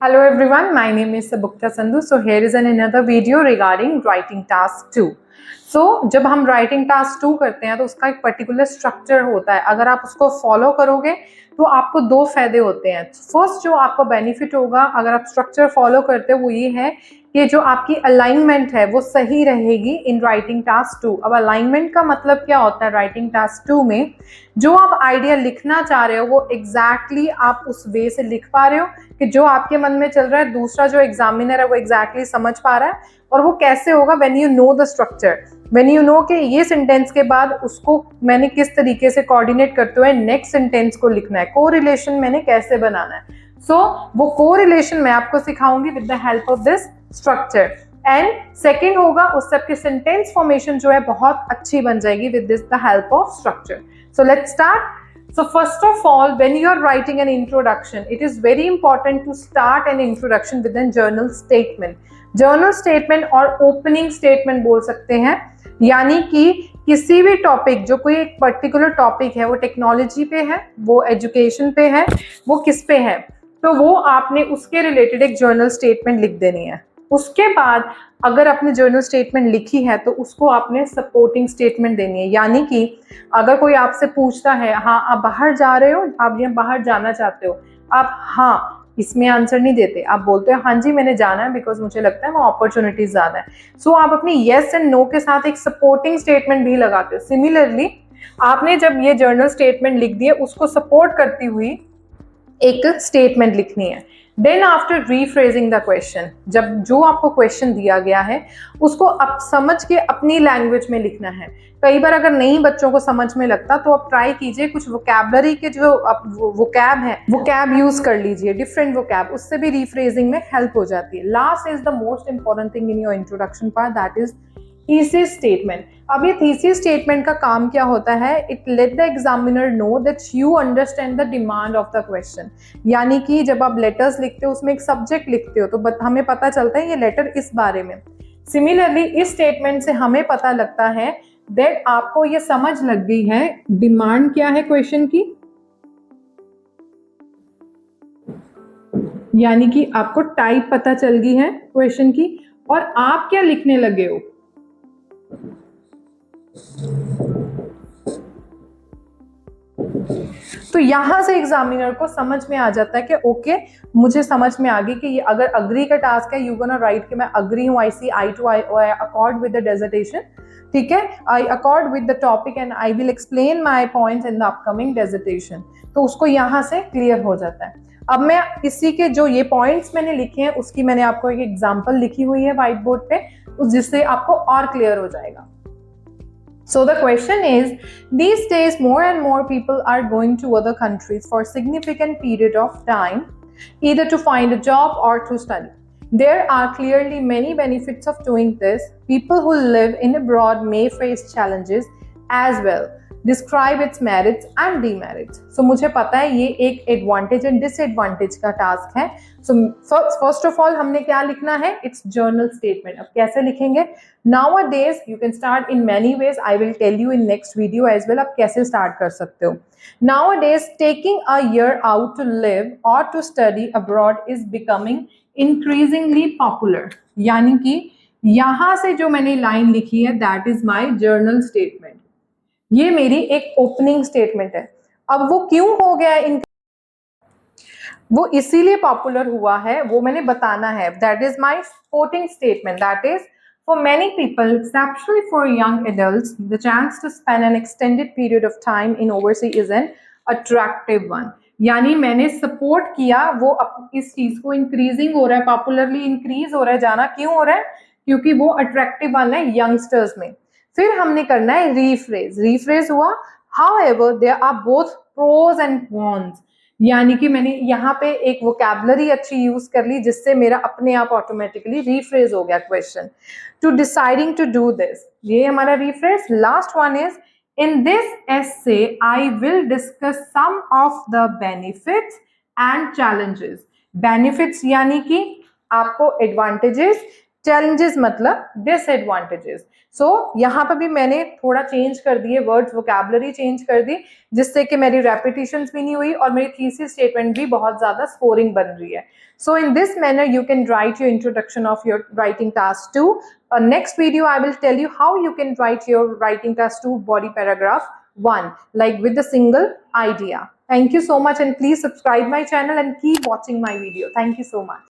Hello everyone, my name is Sabukta Sandhu. So here is another video regarding writing task 2. So जब हम writing task 2 करते हैं तो उसका एक particular structure होता है. अगर आप उसको follow करोगे तो आपको दो फायदे होते हैं. फर्स्ट जो आपको बेनिफिट होगा अगर आप स्ट्रक्चर फॉलो करते हो वो ये है कि जो आपकी अलाइनमेंट है वो सही रहेगी इन राइटिंग टास्क 2. अब अलाइनमेंट का मतलब क्या होता है राइटिंग टास्क 2 में? जो आप आइडिया लिखना चाह रहे हो वो एग्जैक्टली आप उस वे से लिख पा रहे हो कि जो आपके मन में चल रहा है दूसरा जो एग्जामिनर है वो एग्जैक्टली समझ पा रहा है. और वो कैसे होगा? When you know the structure, when you know कि ये सेंटेंस के बाद उसको मैंने किस तरीके से कोऑर्डिनेट करते हुए नेक्स्ट सेंटेंस को लिखना है, कोरिलेशन मैंने कैसे बनाना है. सो वो कोरिलेशन मैं आपको सिखाऊंगी with the help of this structure. And second होगा उससे आपकी सेंटेंस फॉर्मेशन जो है बहुत अच्छी बन जाएगी with this the help of structure. So let's start. So first of all, when you are writing an introduction, it is very important to start an introduction with a journal statement. Journal statement और opening statement बोल सकते हैं. यानी कि किसी भी topic जो कोई एक पर्टिकुलर टॉपिक है वो टेक्नोलॉजी पे है, वो एजुकेशन पे है, वो किस पे है, तो वो आपने उसके रिलेटेड एक जर्नल स्टेटमेंट लिख देनी है. उसके बाद अगर आपने जर्नल स्टेटमेंट लिखी है तो उसको आपने सपोर्टिंग स्टेटमेंट देनी है. यानी कि अगर कोई आपसे पूछता है हाँ आप बाहर जा रहे हो, आप यहाँ बाहर जाना चाहते हो, आप हाँ इसमें आंसर नहीं देते, आप बोलते हो हाँ जी मैंने जाना है बिकॉज मुझे लगता है वहाँ अपॉर्चुनिटीज ज्यादा है. सो आप अपनी येस एंड नो के साथ एक सपोर्टिंग स्टेटमेंट भी लगाते हो. सिमिलरली आपने जब ये जर्नल स्टेटमेंट लिख दिए उसको सपोर्ट करती हुई एक स्टेटमेंट लिखनी है. Then after rephrasing the question, जब जो आपको क्वेश्चन दिया गया है उसको आप समझ के अपनी लैंग्वेज में लिखना है. कई बार अगर नहीं बच्चों को समझ में लगता तो आप ट्राई कीजिए कुछ वोकैबलरी के जो वोकैब है वोकैब यूज कर लीजिए, डिफरेंट वोकैब, उससे भी रीफ्रेजिंग में हेल्प हो जाती है. Last is the most important thing in your introduction part, that is thesis statement. अब ये थीसिस स्टेटमेंट का काम क्या होता है? It let the examiner know that you understand the demand of the question. यानी कि जब आप लेटर्स लिखते हो उसमें एक सब्जेक्ट लिखते हो तो हमें पता चलता है ये लेटर इस बारे में. सिमिलरली इस स्टेटमेंट से हमें पता लगता है दैट आपको ये समझ लग गई है डिमांड क्या है क्वेश्चन की, यानी कि आपको टाइप पता चल गई है क्वेश्चन की और आप क्या लिखने लगे हो. तो यहां से एग्जामिनर को समझ में आ जाता है कि ओके मुझे समझ में आ गई कि ये अगर अग्री का टास्क है यू गोना राइट कि मैं अग्री हूं, I see I too I accord with the dissertation. ठीक है, I accord with the topic and I will explain my points in the upcoming dissertation. तो उसको यहां से क्लियर हो जाता है. अब मैं इसी के जो ये पॉइंट्स मैंने लिखे हैं उसकी मैंने आपको एक एग्जाम्पल लिखी हुई है व्हाइट बोर्ड पे, जिससे आपको और क्लियर हो जाएगा. So the question is, these days more and more people are going to other countries for significant period of time, either to find a job or to study. There are clearly many benefits of doing this. People who live in abroad may face challenges as well. Describe its merits and demerits. So मुझे पता है ये एक advantage and disadvantage का task है. So first of all हमने क्या लिखना है? It's journal statement. अब कैसे लिखेंगे? Nowadays you can start in many ways. I will tell you in next video as well आप कैसे स्टार्ट कर सकते हो. Nowadays taking a year out to live or to study abroad is becoming increasingly popular. यानी कि यहां से जो मैंने लाइन लिखी है that is my journal statement. ये मेरी एक ओपनिंग स्टेटमेंट है. अब वो क्यों हो गया है वो इसीलिए पॉपुलर हुआ है वो मैंने बताना है. That is my supporting statement. That is for many people, exceptionally for young adults, the chance to spend an extended period of time in overseas is an attractive one. यानी मैंने सपोर्ट किया वो इस चीज को इंक्रीजिंग हो रहा है, पॉपुलरली इंक्रीज हो रहा है. जाना क्यों हो रहा है? क्योंकि वो अट्रैक्टिव वन है यंगस्टर्स में. फिर हमने करना है रीफ्रेज. रीफ्रेज हुआ however there are both pros and cons. यानी कि मैंने यहाँ पे एक वोकैबलरी अच्छी यूज कर ली जिससे मेरा अपने आप ऑटोमेटिकली रीफ्रेज हो गया question. To deciding to do this, ये हमारा rephrase. Last one is in this essay I will discuss some of the benefits and challenges. Benefits यानी कि आपको एडवांटेजेस, चैलेंजेस मतलब डिसएडवांटेजेस। सो यहाँ पर भी मैंने थोड़ा चेंज कर दिए वर्ड्स, वोकैबुलरी चेंज कर दी, जिससे कि मेरी रेपिटेशंस भी नहीं हुई और मेरी थीसिस स्टेटमेंट भी बहुत ज्यादा स्कोरिंग बन रही है। So in this manner, you can write your introduction of your writing task 2. Next video, I will tell you how you can write your writing task 2 body paragraph 1, like with a single idea. Thank you so much, and please subscribe my channel and keep watching my video. Thank you so much.